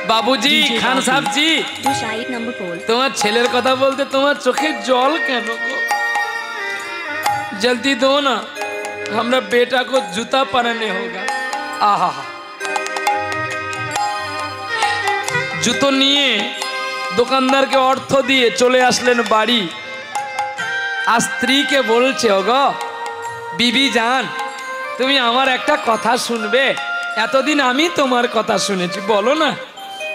বাবুজি, খান সাহেব জি, তোমার ছেলের কথা বলতে তোমার চোখে জল কেন গো? जल्दी दो ना, हमरा बेटा को जूता पहनने होगा। आहा, জুতো নিয়ে দোকানদারকে অর্থ দিয়ে চলে আসলেন বাড়ি। আর স্ত্রীকে বলছে, ওগো বিবি জান, তুমি আমার একটা কথা শুনবে? এতদিন আমি তোমার কথা শুনেছি, বলো না।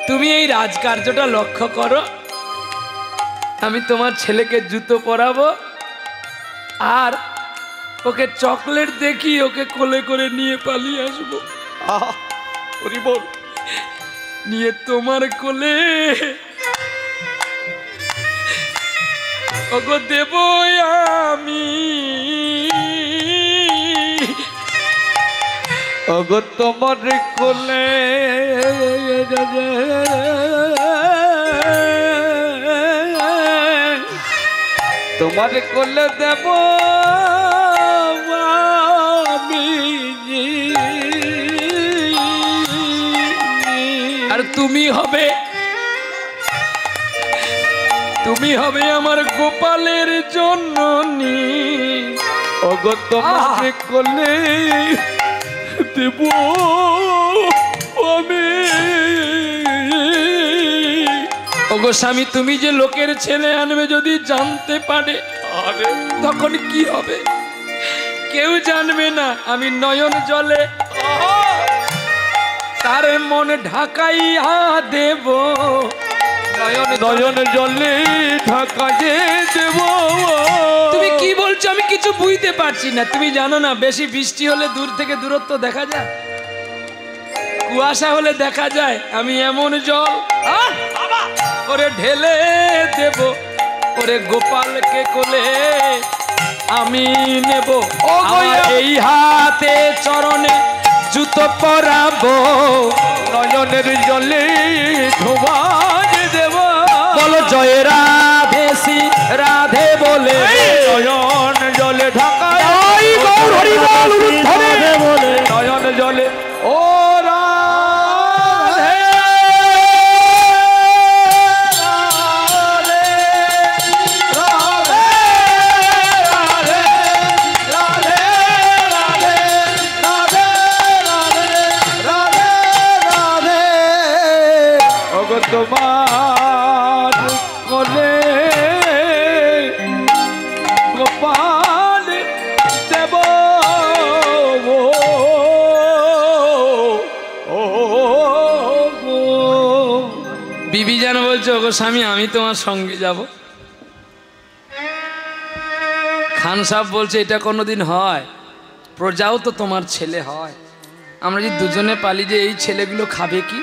তুমি এই রাজকার্যটা লক্ষ্য করো, আমি তোমার ছেলেকে জুতো পরাবো আর ওকে চকলেট দেখি ওকে কোলে করে নিয়ে পালিয়ে আসবো। ওরে বল, নিয়ে তোমার কোলে ওগো দেব আমি, ওগো তোমার কোলে তোমার কোলে দেব আমি, আর তুমি হবে আমার গোপালের জননী। ওগো তোমার কোলে দেব আমি। ওগো স্বামী, তুমি যে লোকের ছেলে আনবে যদি জানতে পারে তখন কি হবে? কেউ জানবে না। আমি নয়ন জলে তার মন ঢাকাইয়া দেব, নয়ন জলে ঢাকাইয়ে দেব। তুমি কি বলছো আমি কিছু বুঝতে পারছি না। তুমি জানো না, বেশি বৃষ্টি হলে দূর থেকে দূরত্ব দেখা যায়, কুয়াশা হলে দেখা যায়। আমি এমন জল ওরে ঢেলে দেব, ওরে গোপালকে কোলে আমি নেব। এই হাতে চরণে জুতো পরাবো, নয়নের জলে ধোবাজ দেব। বলো জয় রাধে শ্রী রাধে বলে, নয়ন জলে ঢাকায় বলে, নয়ন জলে ও তোমার কোলে গোপাল দেব। বিবি জান বলছো, ওগো স্বামী আমি তোমার সঙ্গে যাব। খান সাহেব বলছে, এটা কোনোদিন হয়? প্রজাও তো তোমার ছেলে হয়। আমরা যদি দুজনে পালি যে এই ছেলেগুলো খাবে কি?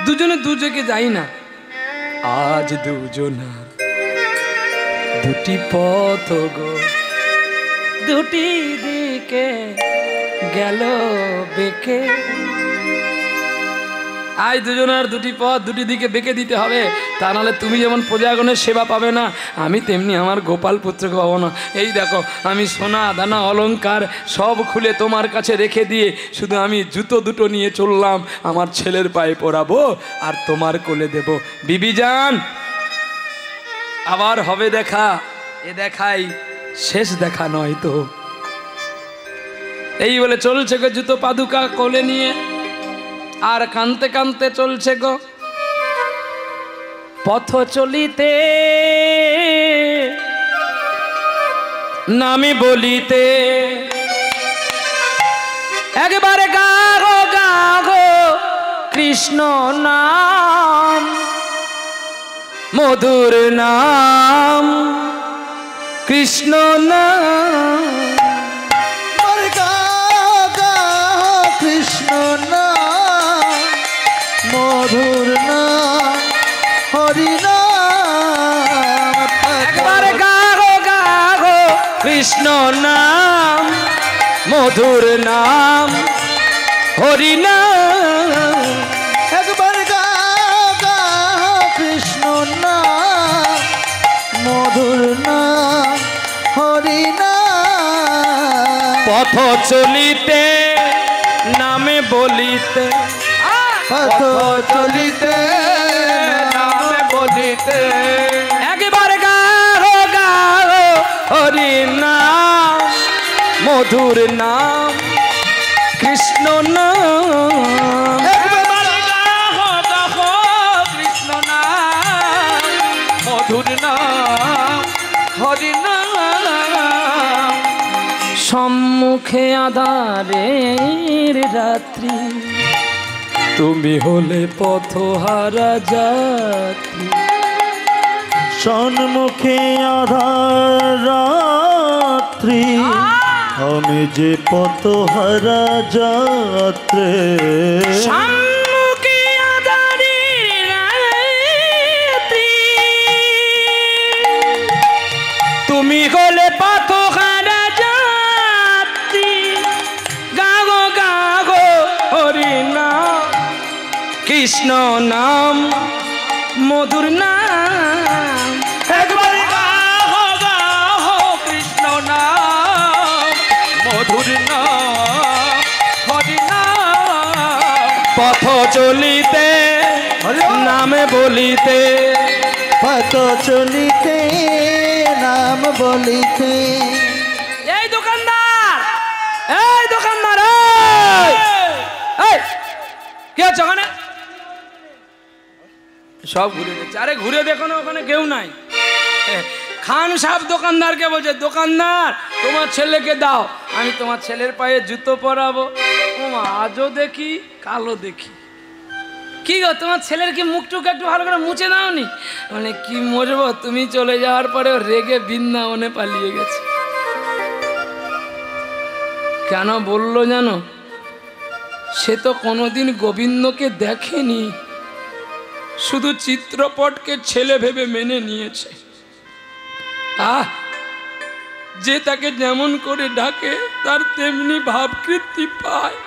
দুজনে দুজকে যাই না। আজ দুজনার দুটি পথ গো, দুটি দিকে গেল বেঁকে। আজ দুজনার দুটি পথ দুটি দিকে বেঁকে দিতে হবে, তা নাহলে তুমি যেমন প্রজাগণের সেবা পাবে না, আমি তেমনি আমার গোপাল পুত্রকে পাবো না। এই দেখো, আমি সোনা দানা অলংকার সব খুলে তোমার কাছে রেখে দিয়ে শুধু আমি জুতো দুটো নিয়ে চললাম, আমার ছেলের পায়ে পরাবো আর তোমার কোলে দেব। বিবি জান, আবার হবে দেখা। এ দেখাই শেষ দেখা নয় তো। এই বলে চলছে গো জুতো পাদুকা কোলে নিয়ে, আর কানতে কানতে চলছে গো পথ চলিতে, নামি বলিতে একবারে গাগো গাগো কৃষ্ণ নাম, মধুর নাম কৃষ্ণ নাম। কৃষ্ণ নাম, মধুর নাম, হরি নাম। একবার গাগো গাগো কৃষ্ণ নাম, মধুর নাম হরি নাম। একবার গাগো কৃষ্ণ নাম, মধুর নাম, হরি নাম। পথ চলিতে নামে বলিতে পথ চলিতে নাম বলিতে একবার গাও গাও হরি নাম মধুর নাম কৃষ্ণ নাম একবার গাও গাও কৃষ্ণ নাম মধুর নাম হরি নাম সম্মুখে আধারের রাত্রি তুমি হলে পথহারা যাত্রী সম্মুখে আধার রাত্রি আমি যে পথহারা যাত্রী সম্মুখে আধারের রাত্রি তুমি হলে পথহারা যাত্রী গাগো গাগো হরি নাম কৃষ্ণ নাম মধুর নাম একবার গাও গাও কৃষ্ণ নাম মধুর নাম হরি নাম পথ চলিতে নামে বলিতে পথ চলিতে নাম বলিতে এই দোকানদার এই কি আছে ওখানে সব ঘুরে দেখছে আরে ঘুরে দেখো না ওখানে কেউ নাই খান সাহেব দোকানদারকে বলছে দোকানদার তোমার ছেলেকে দাও আমি তোমার ছেলের পায়ে জুতো পরাবো ও আজও দেখি কালো দেখি কি গো তোমার ছেলের কি মুখটুক একটু ভালো করে মুছে দাওনি মানে কি মরবো তুমি চলে যাওয়ার পরে রেগে বৃন্দাবনে পালিয়ে গেছে কেন বললো জানো সে তো কোনোদিন গোবিন্দকে দেখেনি শুধু চিত্রপটকে ছেলে ভেবে মেনে নিয়েছে যে তাকে যেমন করে ডাকে তার তেমনি ভাবকৃতি পায়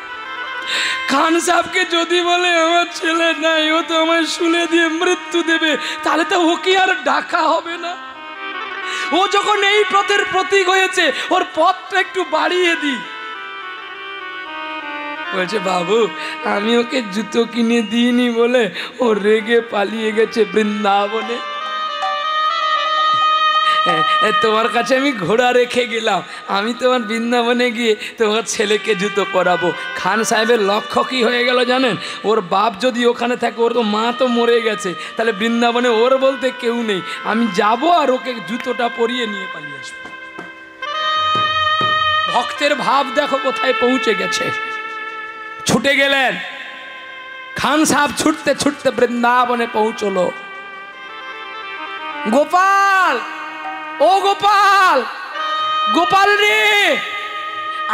খান সাহেবকে যদি বলে আমার ছেলে নাই ও তো আমার শুলে দিয়ে মৃত্যু দেবে তাহলে তো ওকে আর ডাকা হবে না ও যখন এই পথের প্রতীক হয়েছে ওর পথটা একটু বাড়িয়ে দিই বলছে বাবু আমি ওকে জুতো কিনে দিইনি বলে ও রেগে পালিয়ে গেছে বৃন্দাবনে তোমার কাছে আমি ঘোড়া রেখে গেলাম আমি তোমার বৃন্দাবনে গিয়ে তোমার ছেলেকে জুতো পরাবো খান সাহেবের লক্ষ্য কি হয়ে গেল জানেন ওর বাপ যদি ওখানে থাকে ওর তো মা তো মরে গেছে তাহলে বৃন্দাবনে ওর বলতে কেউ নেই আমি যাব আর ওকে জুতোটা পরিয়ে নিয়ে পালিয়ে আসবো ভক্তের ভাব দেখো কোথায় পৌঁছে গেছে ছুটে গেলেন খান সাহেব ছুটতে ছুটতে বৃন্দাবনে পৌঁছলো গোপাল ও গোপাল গোপাল রে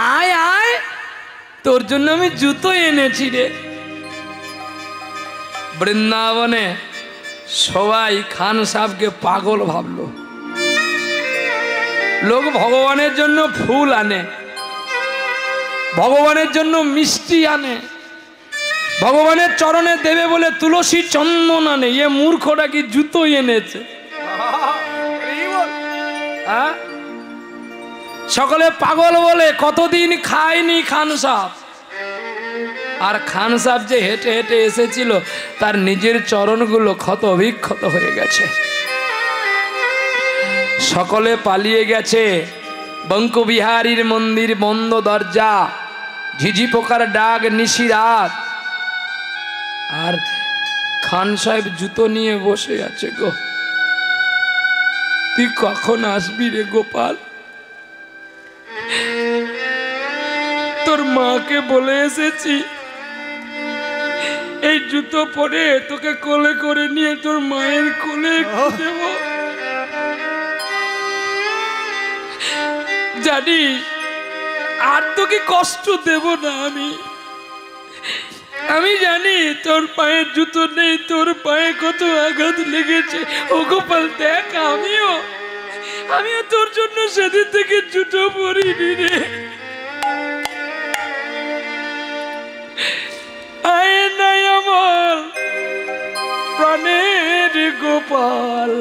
আয় আয় তোর জন্য আমি জুতো এনেছি রে বৃন্দাবনে সবাই খান সাহেবকে পাগল ভাবলো লোক ভগবানের জন্য ফুল আনে ভগবানের জন্য মিষ্টি আনে ভগবানের চরণে দেবে বলে তুলসী চন্দন আনে এ মূর্খটা কি জুতো এনেছে সকলে পাগল বলে কতদিন খায়নি খান সাহেব আর খান সাহেব যে হেঁটে হেঁটে এসেছিল তার নিজের চরণগুলো ক্ষত বিক্ষত হয়ে গেছে সকলে পালিয়ে গেছে বঙ্কবিহারীর মন্দির বন্ধ দরজা ঝিঝি পোকার ডাক নিশি রাত আর খান সাহেব জুতো নিয়ে বসে আছে গো তুই কখন আসবি রে গোপাল তোর মাকে বলে এসেছি এই জুতো পরে তোকে কোলে করে নিয়ে তোর মায়ের কোলে দেব জানি আর তোকে কষ্ট দেব না আমি জানি তোর পায়ে জুতো নেই তোর পায়ে কত আঘাত লেগেছে ও গোপাল দেখ আমিও তোর জন্য সেদিন থেকে জুতো পরিনি রে আয় নাই আমার প্রাণের গোপাল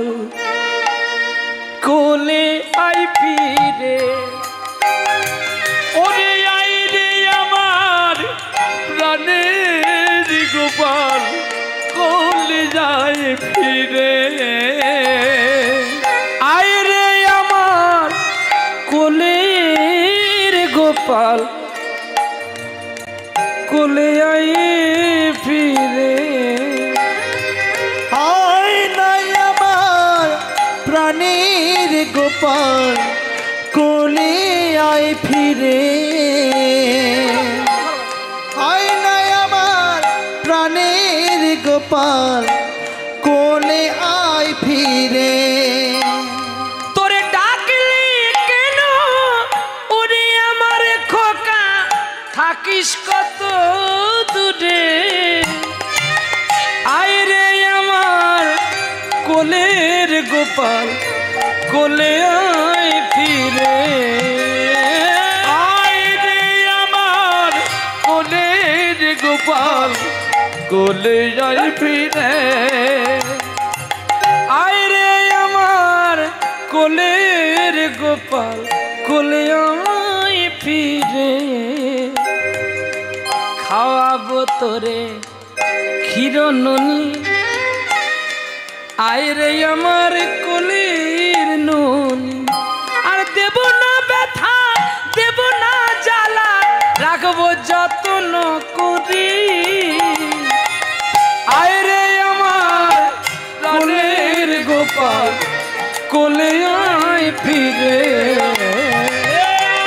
কোলে আই ফিরে ওরে আই রে আমার প্রাণের গোপাল কোলে যায় ফিরে আয় রে আমার কোলের গোপাল কোলে আয় ফিরে আয় নাই আমার প্রাণের গোপাল কোলে আয় ফিরে আয় নাই আমার প্রাণের গোপাল কোলে আয় ফিরে তোরে ডাকলি কেন ওরে আমার খোকা থাকিস কত দূরে আয় রে আমার কোলের গোপাল কোলে আয় ফিরে আয় রে আমার কোলের গোপাল কোলে আয় ফিরে আয় রে আমার কোলের গোপাল কোলে আয় ফিরে খাওয়াবো তোরে ক্ষীর ননি আয় রে আমার কোলের ননি আর দেব না ব্যথা দেব না জ্বালা রাখবো যত্ন করি আয় রে আমার কোলের গোপাল কোলে আয় ফিরে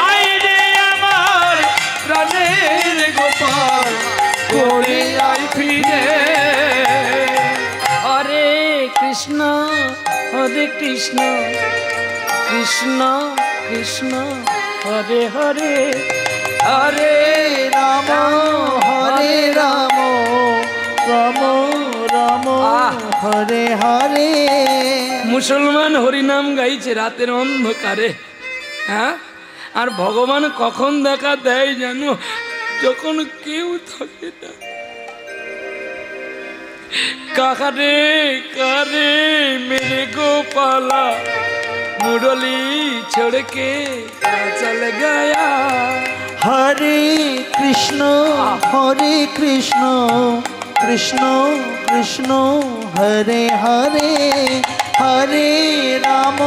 আয় রে আমার প্রাণের গোপাল কোলে আয় ফিরে হরে কৃষ্ণ কৃষ্ণ কৃষ্ণ হরে হরে হরে রাম হরে রাম রাম রাম হরে হরে মুসলমান হরিনাম গাইছে রাতের অন্ধকারে হ্যাঁ আর ভগবান কখন দেখা দেয় জানো যখন কেউ থাকে না কাকারে কারে মেরে গোপালা मुरली छोड़ के चल गया हरे कृष्ण कृष्ण कृष्ण हरे हरे हरे राम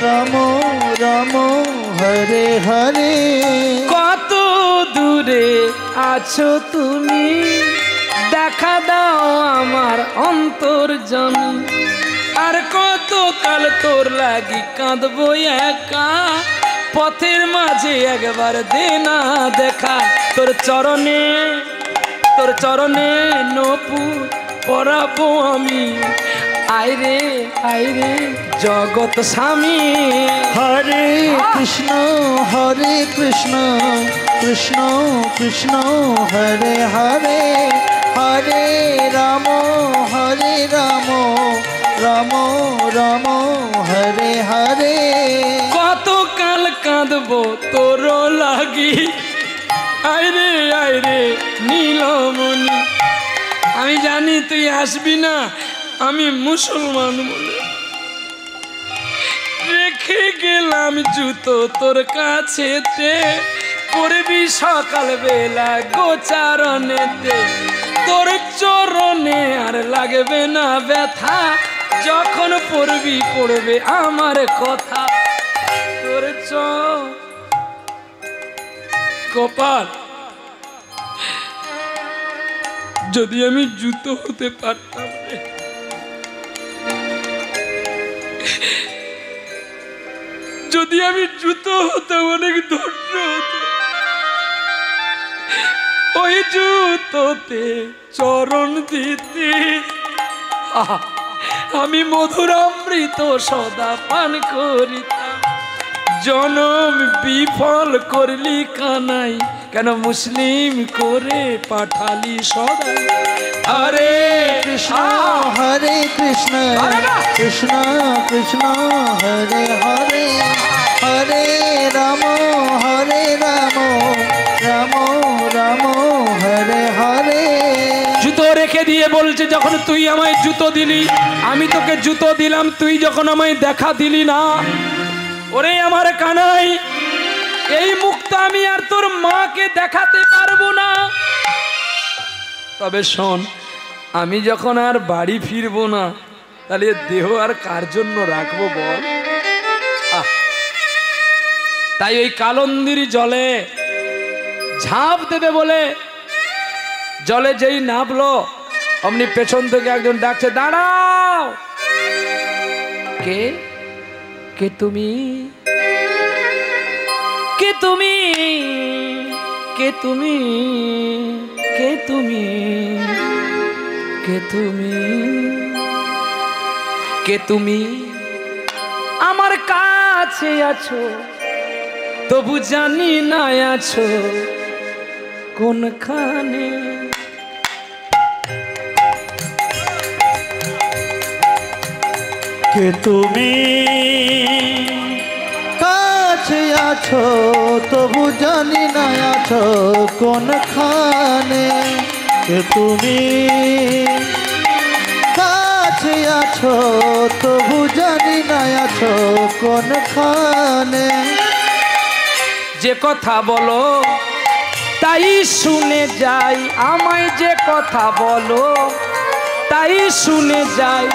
राम राम हरे हरे কত দূরে আছো তুমি দেখা দাও আমার অন্তর্জনী আর কত কাল তোর লাগি কাঁদবো একা পথের মাঝে একবার দে না দেখা তোর চরণে নপুর পরাবো আমি আইরে জগৎ স্বামী हरे कृष्ण कृष्ण कृष्ण हरे हरे हरे राम राम राम हरे हरे কত কাল কাঁদবো তোর লাগি আইরে নীলমণি আমি জানি তুই আসবি না আমি মুসলমান বলে রেখে গেলাম জুতো তোর কাছেতে পড়বি সকাল বেলা গোচারণেতে তোর চরণে আর লাগবে না ব্যথা যখন পড়বে আমার কথা তোর কপাল যদি আমি জুতো হতে পারতাম রে যদি আমি জুতো হতাম অনেক ধৈর্য হতো ওই জুতোতে চরণ দিতে আমি মধুর অমৃত সদা পান করিতাম জনম বিফল করলি কানাই কেন মুসলিম করে পাঠালি সদা হরে कृष्ण कृष्ण कृष्ण हरे हरे हरे राम राम राम हरे हरे জুতো রেখে দিয়ে বলছে যখন তুই আমায় জুতো দিলি আমি তোকে জুতো দিলাম তুই যখন আমায় দেখা দিলি না ওরে আমার কানাই এই মুখটা আমি আর তোর মাকে দেখাতে পারবো না তবে শোন, আমি যখন আর বাড়ি ফিরবো না, তাহলে দেহ আর কার জন্য রাখবো বল? তাই ওই কালন্দির জলে ঝাঁপ দেবে বলে জলে যেই নামলো, অমনি পেছন থেকে একজন ডাকছে, দাঁড়াও। কে? কে তুমি? কে তুমি? কে তুমি? কে তুমি? কে তুমি? কে তুমি? আমার কাছে আছো তবু জানি না আছো কোনখানে। কে তুমি? কাছে আছো তবু জানি না আছো কোনখানে। কে তুমি? কাছে আছো তবু জানি না আছো কোনখানে। যে কথা বলো তাই শুনে যাই, আমায় যে কথা বলো তাই শুনে যাই,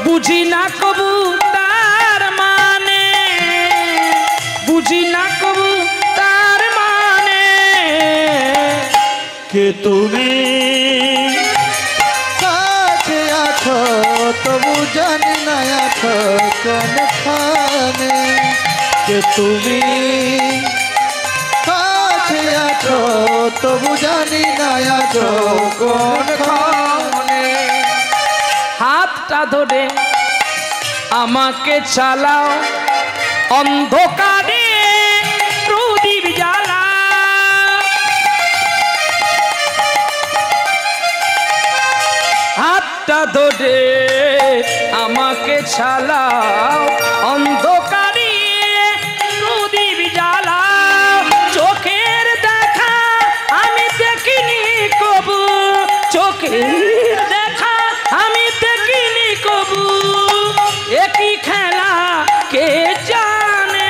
বুঝি না কবু তার মানে, বুঝি না কবু তার মানে। কে তুমি? কাছে আছো তবু জানি না আছো কোনখানে। কে তুমি? কাছে আছো তবু জানি না আছো কোনখানে। হাতটা ধরে আমাকে চালাও, অন্ধকারে প্রদীপ জ্বালা। হাতটা ধরে আমাকে চালাও, অন্ধকারে প্রদীপ জ্বালা। চোখের দেখা আমি দেখিনি কবু, চোখের দেখা আমি দেখিনি কবু, একই খেলা কে জানে।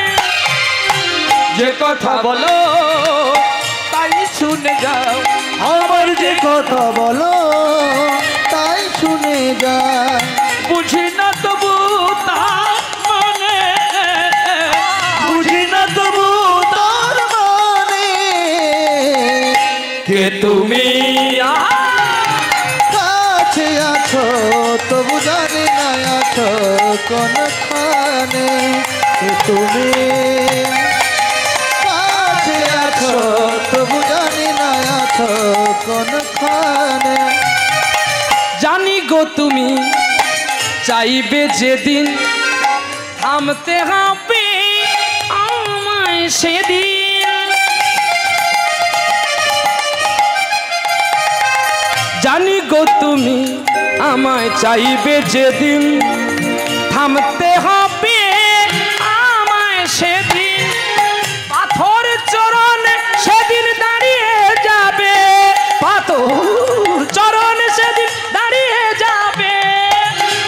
যে কথা বলো তাই শুনে যাও, আমার যে কথা বলো তাই শুনে যায়। বুঝি না তবু তার মানে, বুঝি না তবু তোর মানে। কে তুমি? কাছে আছো তবু জানি না আছো কোনখানে। কে তুমি? কাছে আছো তবু জানি না আছো কোনখানে। জানি গো তুমি চাইবে যেদিন, থামতে হবে আমায় সেদিন। জানি গো তুমি আমায় চাইবে যেদিন, থামতে হবে আমায় সেদিন। পাথর চরণ সেদিন দাঁড়িয়ে যাবে, পাথর চরণ সেদিন দাঁড়িয়ে যাবে,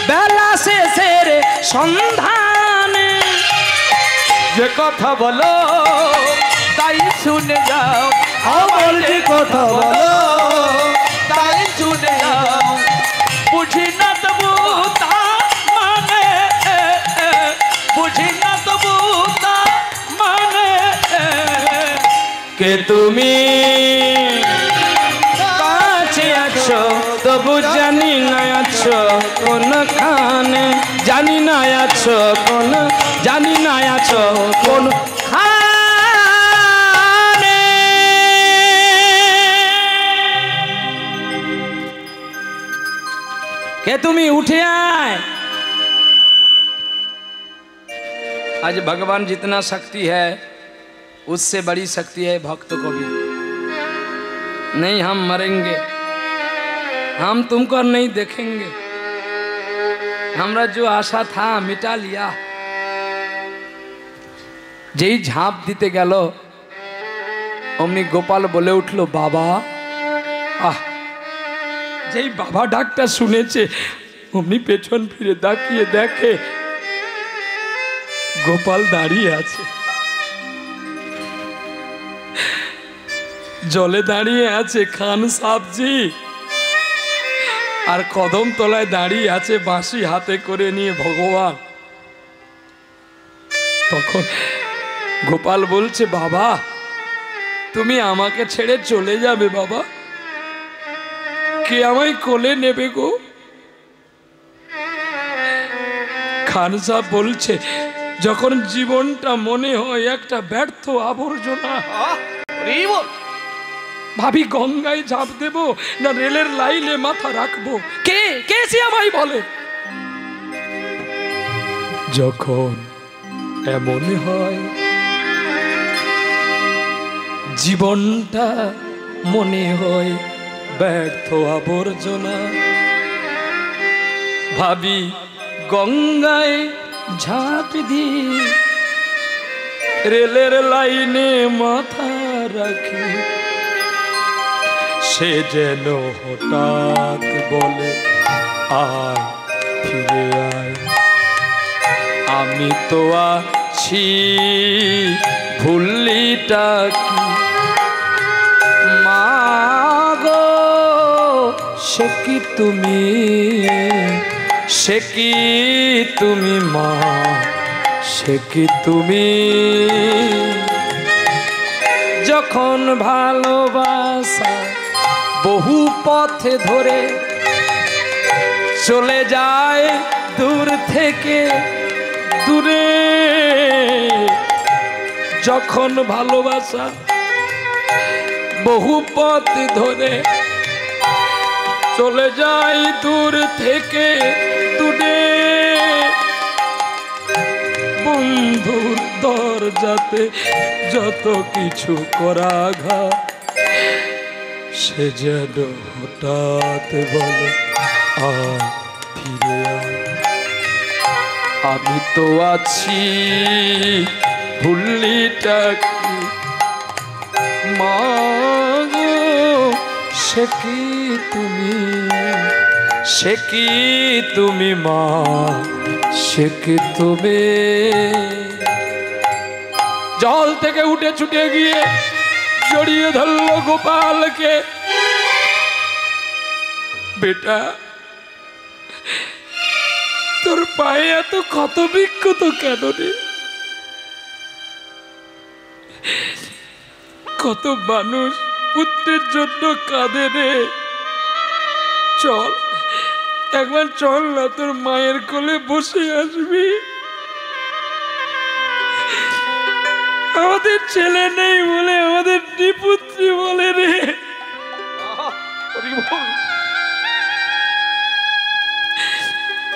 বেলা শেষের সন্ধানে। যে কথা বলো তাই শুনে যাও, আমার যে কথা বলো তাই শুনে যাও, বুঝি না তবু তার মানে, বুঝি না তবু তার মানে। কে তুমি? কাছে আছো তবু জানি না আছো কোনখানে, জানি না আছো কোন, জানি না আছো কোন খানে। কে তুমি? उठे आए। आज भगवान जितना शक्ति है उससे बड़ी शक्ति है भक्त को भी। नहीं हम मरेंगे, हम तुमको नहीं देखेंगे, हमरा जो आशा था मिटा लिया। যেই ঝাঁপ দিতে গেল অমনি গোপাল বলে উঠলো, বাবা। আহ, যেই বাবা ডাকটা শুনেছে অমনি পেছন ফিরে তাকিয়ে দেখে গোপাল দাঁড়িয়ে আছে, জলে দাঁড়িয়ে আছে। খান সাহেবজি আর কদম তলায় দাঁড়িয়ে আছে বাঁশি হাতে করে নিয়ে ভগবান। তখন গোপাল বলছে, বাবা তুমি আমাকে ছেড়ে চলে যাবে বাবা, কে আমায় কোলে নেবে গো? খান সাহেব বলছে, যখন জীবনটা মনে হয় একটা ব্যর্থ আবর্জনা, ভাবি গঙ্গায় ঝাঁপ দেব না রেলের লাইনে মাথা রাখবো, কে কে সে আমায় বলে? যখন এমন হয় জীবনটা মনে হয় ব্যর্থ আবর্জনা, ভাবি গঙ্গায় ঝাঁপ দিয়ে রেলের লাইনে মাথা রাখি, সে যেন হঠাৎ বলে আয় ফিরে আয়, আমি তো আছি ভুলিটা কি মাগো, সে কি তুমি, সে কি তুমি মা, সে কি তুমি? যখন ভালোবাসা বহু পথে ধরে চলে যায় দূর থেকে দূরে, যখন ভালোবাসা বহু পথ ধরে চলে যায় দূর থেকে দূরে, বন্ধুর দরজাতে যত কিছু করা ঘা, সে যেন হঠাৎ বলে আয় ফিরে আয়, আমি তো আছি ভুলিটা কি মাগো, সে কি তুমি, সে কি তুমি মা, সে কি তুমি? জল থেকে উঠে ছুটে গিয়ে জড়িয়ে ধরল গোপালকে, বেটা তোর পায়ে এত ক্ষত বিক্ষত কেন রে? কত মানুষ পুত্রের জন্য কাঁদে রে, চল একবার চল না, তোর মায়ের কোলে বসে আসবি। আমাদের ছেলে নেই বলে আমাদের নিপুত্রী বলে রে।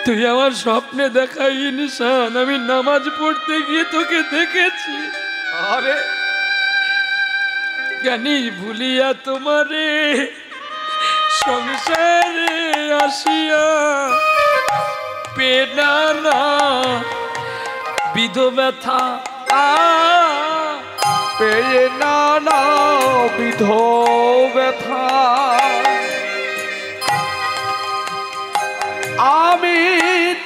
তুই আমার স্বপ্নে দেখা ইনসান, আমি নামাজ পড়তে গিয়ে তোকে দেখেছি। আরে জানি ভুলিয়া তোমারে সংসারে আসিয়া পেনা না বিধ ব্যথা পেয়ে না না বিধ ব্যথা, আমি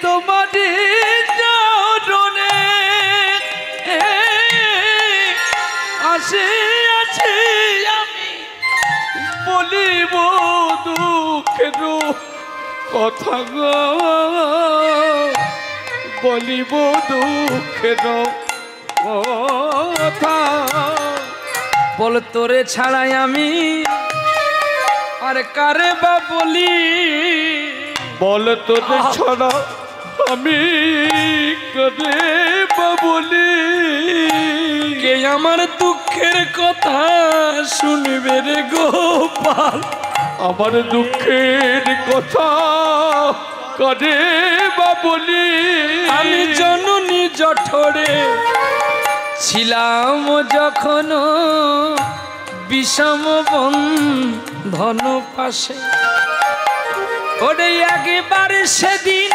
তোমাদের চরণে আসে আছি, আমি বলিব দুঃখের কথা গো, বলিব দুঃখের কথা, বল তোরে ছাড়াই আমি আর কারে বা বলি, বল তোরে ছাড়া আমি কারে বা বলি, কে আমার দুঃখের কথা শুনবে রে গোপাল, আমার দুঃখের কথা কারে বা বলি, আমি জননী জঠরে ছিলাম যখন বিষম বন্ধন পাশে, ওরে একবারে সেদিন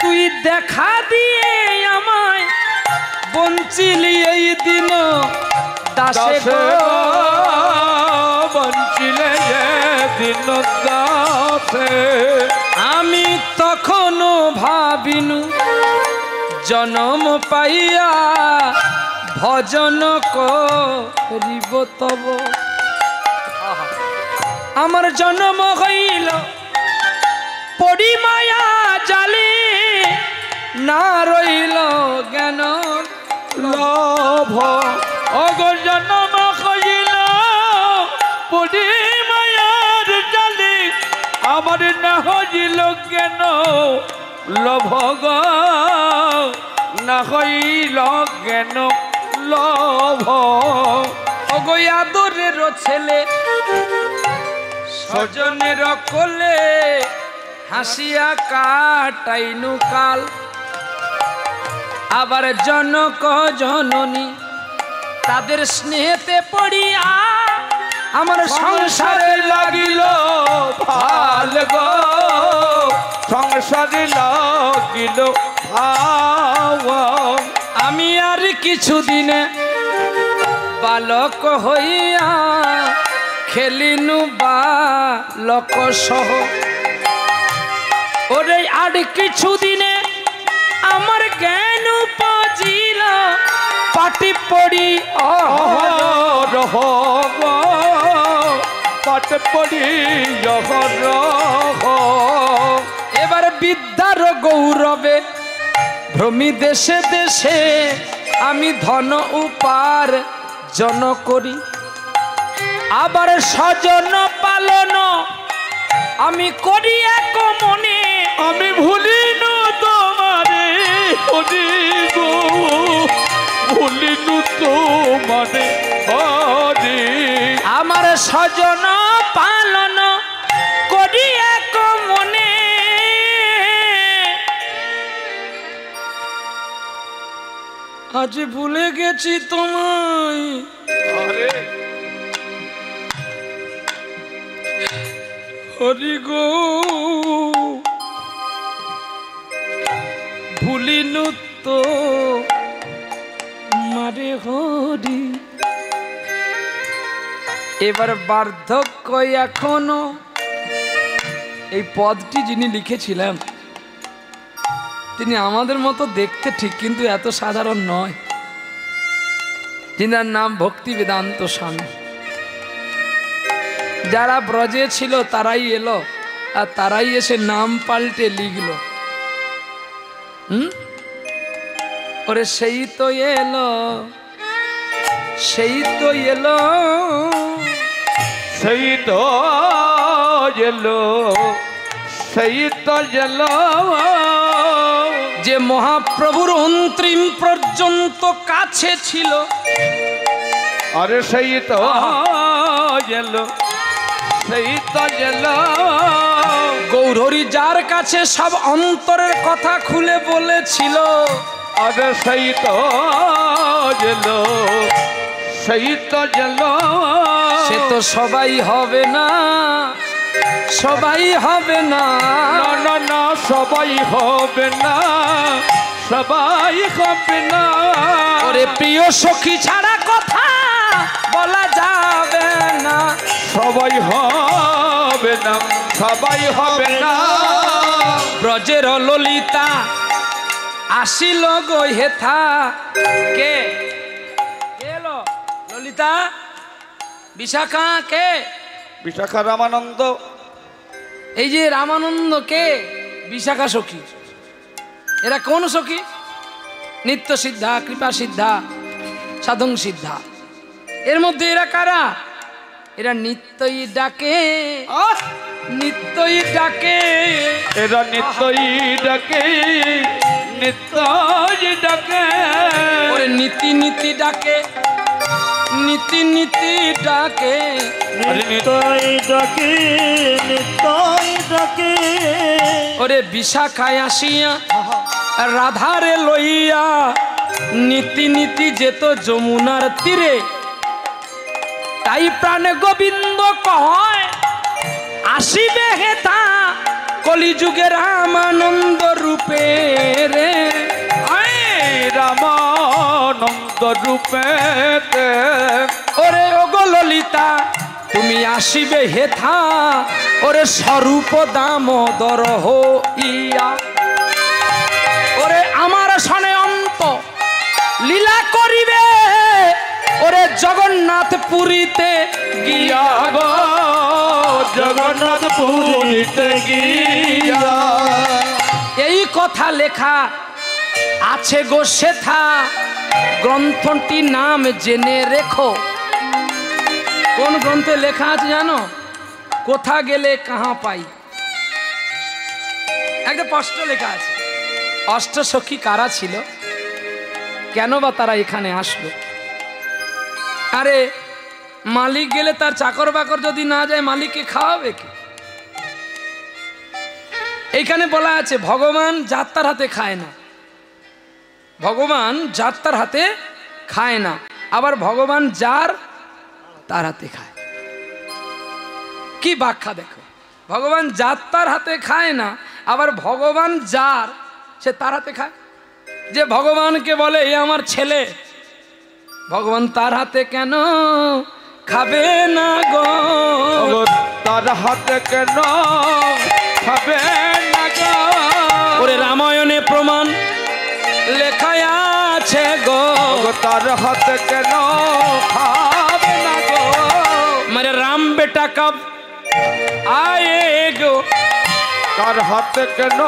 তুই দেখা দিয়ে আমায় বঞ্চিলি, এই দিন দাসে বঞ্চিলে দিন দাসে, আমি তখনও ভাবিনু জনম পাইয়া ভজন করিব তব, আমার জন্ম হইল পড়ি মায়া জালি না রইল জ্ঞান লোভ অগো জন্ম কইল পড়ি মায়ার জালি আমার না হইল জ্ঞান লোভ গো না হইল জ্ঞান লোভ অগো আদরের ছেলে স্বজনের কোলে হাসিয়া কাটাইনু কাল আবার জনক জননী তাদের স্নেহেতে পড়িয়া আমার সংসারে লাগিল ভাল গো সংসারে লাগিল ভাওয়া আমি আর কিছুদিনে বালক হইয়া খেলিনু বালক সহ ওরে আর কিছুদিনে আমার জ্ঞান উপজিল পাটি পড়ি রহ পাট পড়ি রহ এবার বিদ্যার গৌরবে ভ্রমি দেশে দেশে আমি ধন উপার জন করি আবার স্বজন পালন আমি করি এক মনে আমি ভুলিনু তোমারে হরি গো ভুলিনু তোমারে হরি আমার স্বজন পালন করি এক মনে আজ ভুলে গেছি তোমায় আরে হরি গো ভুলিনু তো মারে হরি এবার বার্ধক্য এখনো এই পদটি যিনি লিখেছিলেন তিনি আমাদের মতো দেখতে ঠিক কিন্তু এত সাধারণ নয় যিনার নাম ভক্তি বেদান্ত স্বামী যারা ব্রজে ছিল তারাই এলো আর তারাই এসে নাম পাল্টে লিখলো ওরে সেই তো এলো সেই তো এলো সেই তো এলো সেই তো এলো যে মহাপ্রভুর অন্তিম পর্যন্ত কাছে ছিল আরে সেই তো এলো সেই তো এলো গৌরহরি যার কাছে সব অন্তরের কথা খুলে বলেছিল আরে সেই তো এলো সেই তো এলো সে তো সবাই হবে না সবাই হবে না না না না সবাই হবে না সবাই হবে না ওরে প্রিয় সখী ছাড়া কথা বলা যাবে না সবাই হবে না সবাই হবে না ব্রজের ললিতা আসিল গো হেথা কে এলো ললিতা বিশাখা কে বিশাখা রামানন্দ এই যে রামানন্দ কে বিশাখা সখী এরা কোন সখী নিত্য সিদ্ধা কৃপা সিদ্ধা সাধন সিদ্ধা এর মধ্যে এরা কারা এরা নিত্যই ডাকে নিত্যই ডাকে এরা নিত্যই ডাকে নিত্যই ডাকে ওরে নীতি নীতি ডাকে নীতি নীতি ডাকে নিত্যই ডাকে নিত্যই ডাকে ওরে বিশাখায় আসিয়া রাধারে লইয়া নীতি নীতি যেত যমুনার তীরে তাই প্রাণ গোবিন্দ কয় আসিবে হেথা কলিযুগে রামানন্দ রূপে রে রামানন্দ রূপে ওরে ওগো ললিতা তুমি আসিবে হেথা ওরে স্বরূপ দামোদর হইয়া ওরে আমার সনে অন্ত লীলা করিবে ওরে জগন্নাথ পুরীতে গিয়া গো জগন্নাথ জগন্নাথ পুরীতে গিয়া। এই কথা লেখা আছে গো সেথা, গ্রন্থটি নাম জেনে রেখো। কোন গ্রন্থে লেখা আছে জানো? কোথা গেলে কাহা পাই, একটা স্পষ্ট লেখা আছে। অষ্টসখী কারা ছিল, কেন বা তারা এখানে আসলো? আরে মালিক গেলে তার চাকর বাকর যদি না যায়, মালিককে খাওয়াবে কে? এইখানে বলা আছে ভগবান যাত্রার হাতে খায় না, ভগবান যাত্রার হাতে খায় না, আবার ভগবান যার তার হাতে খায়। কি ব্যাখ্যা দেখো, ভগবান যাত্রার হাতে খায় না, আবার ভগবান যার সে তার হাতে খায়। যে ভগবানকে বলে এ আমার ছেলে, ভগবান তার হাতে কেন খাবে না গো? তার হাতে কেন খাবে না গো? ওরে রামায়ণে প্রমাণ লেখা আছে গো, তার হাতে কেন খাবে না গো? मेरे राम बेटा कब आए गो? তার হাতে কেন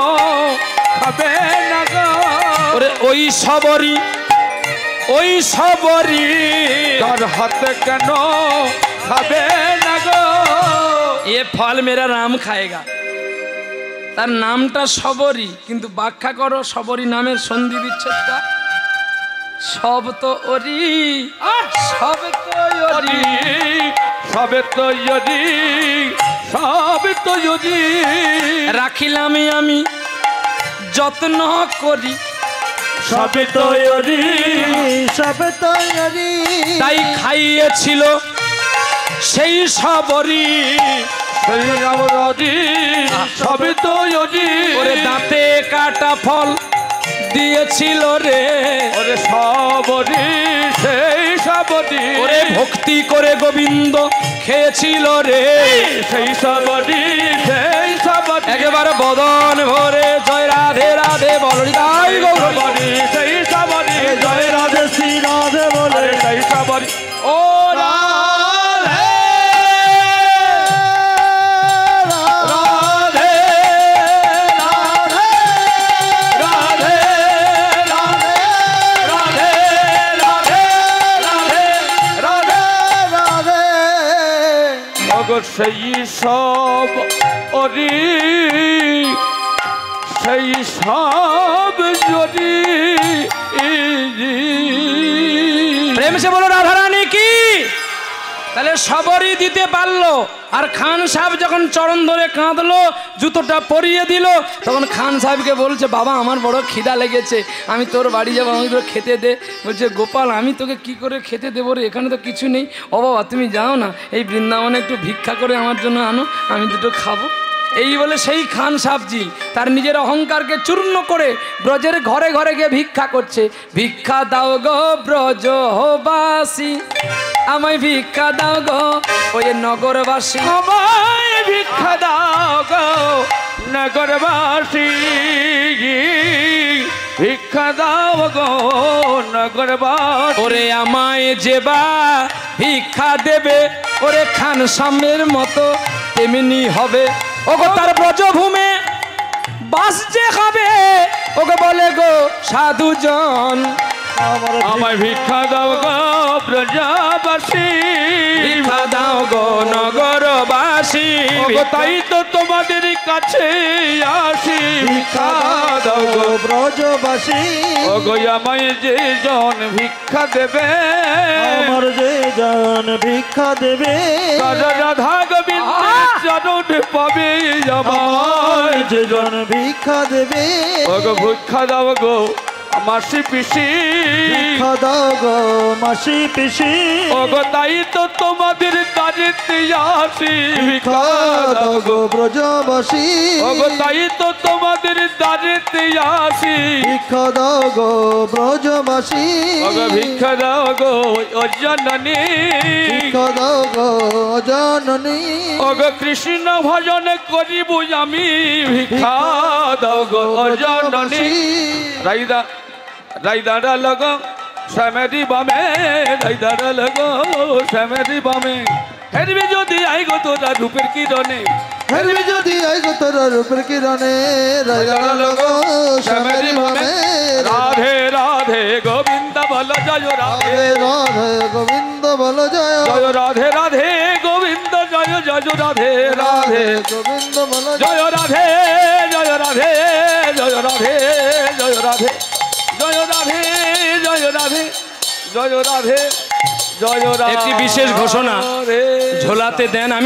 খাবে না গো? ওরে ওই সবরি, ওই সবরি তার হাতে কেন খাবে না গো? ये फल मेरा राम खाएगा। তার নামটা সবরি, কিন্তু ব্যাখ্যা করো সবরি নামের সন্ধি বিচ্ছেদটা। সব তো ওরি, সব তো ওরি, সবে তো যদি, সবে তো যদি রাখিলাম আমি যত্ন করি, সবে তো যদি, সবে তৈরি তাই খাইয়েছিল সেই সবরি। সেই রামরাজি সবে তো যদি, ওরে দাঁতে কাটা ফল দিয়েছিল রে, ওরে সবরি সেই সবরি, ওরে ভক্তি করে গোবিন্দ খেয়েছিল রে, সেই সবরি সেই সবরি, একেবারে বদন ভরে জয় রাধে রাধে বলি তাই গৌরী। সবরি সেই সবরি, জয় রাধে শ্রী রাধে বলে সেই সবরি। ও রাধে রাধে রাধে রাধে রাধে রাধে রাধে রাধে। মগর সেই সব অরি, সেই সব যদি প্রেম সে বলো রাধা রানী কি? তাহলে সবরই দিতে পারলো। আর খান সাহেব যখন চরণ ধরে কাঁদলো, জুতোটা পরিয়ে দিল, তখন খান সাহেবকে বলছে বাবা আমার বড় খিদা লেগেছে, আমি তোর বাড়ি যাবো, আমি তোর খেতে দে। বলছে গোপাল আমি তোকে কি করে খেতে দেবো রে, এখানে তো কিছু নেই। ও বাবা তুমি যাও না, এই বৃন্দাবনে একটু ভিক্ষা করে আমার জন্য আনো, আমি দুটো খাবো। এই বলে সেই খান সাহেবজি তার নিজের অহংকারকে চূর্ণ করে ব্রজের ঘরে ঘরে গিয়ে ভিক্ষা করছে। ভিক্ষা দাও গো ব্রজবাসী, আমায় ভিক্ষা দাও গো ওই নগরবাসী, আমায় ভিক্ষা দাও গো নগরবাসী, ভিক্ষা দাও গো নগরবাসী। ওরে আমায় যেবা ভিক্ষা দেবে, ওরে খান সামের মতো তেমনি হবে। ওগো তার ব্রজভূমে বাস যে হবে, ওকে বলে গো সাধুজন, আমায় ভিক্ষা দাও গো ব্রজবাসী, ভিক্ষা দাও গো নগরবাসী। ওগো তাই তো তোমাদের কাছে আসি, ভিক্ষা দাও গো ব্রজবাসী, ওগো আমায় যে জন ভিক্ষা দেবে, আমার যে জন ভিক্ষা দেবে, তার রাধা গোবিন্দের চরণ পাবে আমায় যে জন ভিক্ষা দেবে, ওগো ভিক্ষা দাও গো মাসি পিসি, ভিক্ষা দাও গো মাসি পিসি, ওগো তাই তো তোমাদের দারিদ্রে আসি, ভিক্ষা দাও গো ব্রজবাসী, ওগো তাই তো তোমাদের দারিদ্রে আসি, ভিক্ষা দাও গো ব্রজবাসী, ওগো ভিক্ষা দাও গো ও জননী, ভিক্ষা দাও গো জননী, ওগো কৃষ্ণ ভজন করিব আমি, ভিক্ষা দাও গো ও জননী। রাইদা রাইদারা লগো শ্যামেরি বামে, রাইদারা লগো শ্যামেরি বামে, হেরবি যদি আই গো তোরা রূপের কিরণে, হেরবি যদি আই গো তোর রূপের কিরণে রাইরা লগো শ্যামেরি ভাবে রাধে রাধে গোবিন্দ বল জয় রাধে রাধে গোবিন্দ বল জয় জয় রাধে রাধে গোবিন্দ জয় জয় রাধে রাধে গোবিন্দ বল জয় রাধে জয় রাধে জয় রাধে জয় রাধে জয় রাধে জয় রাধে জয় রাধে জয় রাধে একটি বিশেষ ঘোষণা ঝোলাতে দেন আমি